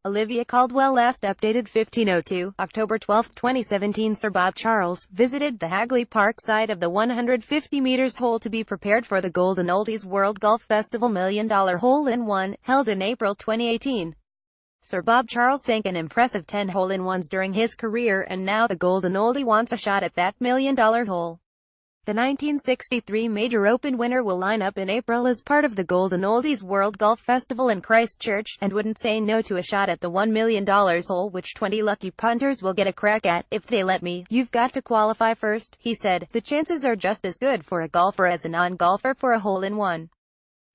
Olivia Caldwell Last updated 15:02, October 12, 2017. Sir Bob Charles visited the Hagley Park site of the 150 meters hole to be prepared for the Golden Oldies World Golf Festival $1 million hole-in-one, held in April 2018. Sir Bob Charles sank an impressive 10 hole-in-ones during his career, and now the Golden Oldie wants a shot at that $1 million hole. The 1963 Major Open winner will line up in April as part of the Golden Oldies World Golf Festival in Christchurch, and wouldn't say no to a shot at the $1 million hole, which 20 lucky punters will get a crack at, if they let me. You've got to qualify first, he said. The chances are just as good for a golfer as a non-golfer for a hole-in-one.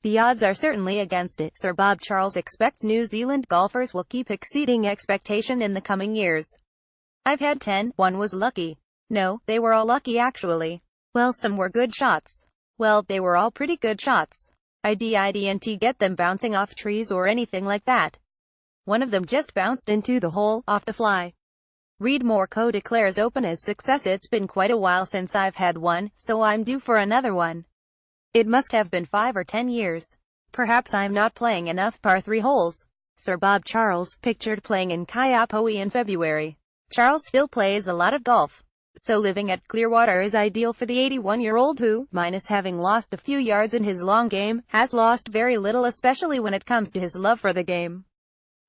The odds are certainly against it. Sir Bob Charles expects New Zealand golfers will keep exceeding expectation in the coming years. I've had 10, one was lucky. No, they were all lucky actually. Well, some were good shots. Well, they were all pretty good shots. I didn't get them bouncing off trees or anything like that. One of them just bounced into the hole, off the fly. Reed Moore declares open as success. It's been quite a while since I've had one, so I'm due for another one. It must have been 5 or 10 years. Perhaps I'm not playing enough par 3 holes. Sir Bob Charles, pictured playing in Kaiapoi in February. Charles still plays a lot of golf. So living at Clearwater is ideal for the 81-year-old who, minus having lost a few yards in his long game, has lost very little, especially when it comes to his love for the game.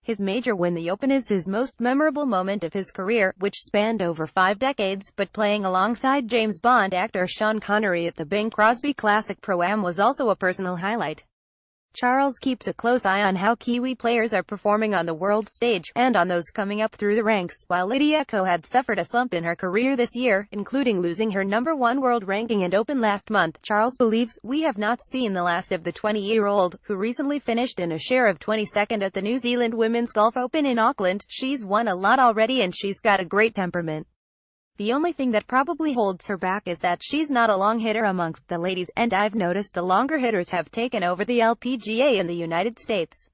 His major win, the Open, is his most memorable moment of his career, which spanned over 5 decades, but playing alongside James Bond actor Sean Connery at the Bing Crosby Classic Pro-Am was also a personal highlight. Charles keeps a close eye on how Kiwi players are performing on the world stage, and on those coming up through the ranks. While Lydia Ko had suffered a slump in her career this year, including losing her #1 world ranking and Open last month, Charles believes, we have not seen the last of the 20-year-old, who recently finished in a share of 22nd at the New Zealand Women's Golf Open in Auckland. She's won a lot already and she's got a great temperament. The only thing that probably holds her back is that she's not a long hitter amongst the ladies, and I've noticed the longer hitters have taken over the LPGA in the United States.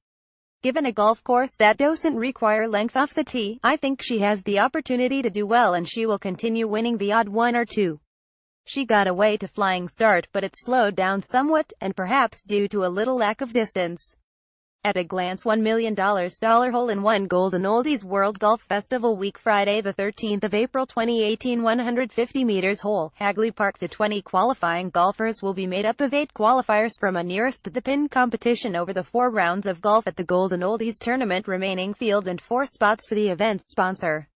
Given a golf course that doesn't require length off the tee, I think she has the opportunity to do well, and she will continue winning the odd 1 or 2. She got away to flying start, but it slowed down somewhat, and perhaps due to a little lack of distance. At a glance, $1 million hole-in-one Golden Oldies World Golf Festival Week, Friday the 13th of April 2018. 150 meters hole, Hagley Park. The 20 qualifying golfers will be made up of 8 qualifiers from a nearest-the-pin competition over the 4 rounds of golf at the Golden Oldies tournament, remaining field and 4 spots for the event's sponsor.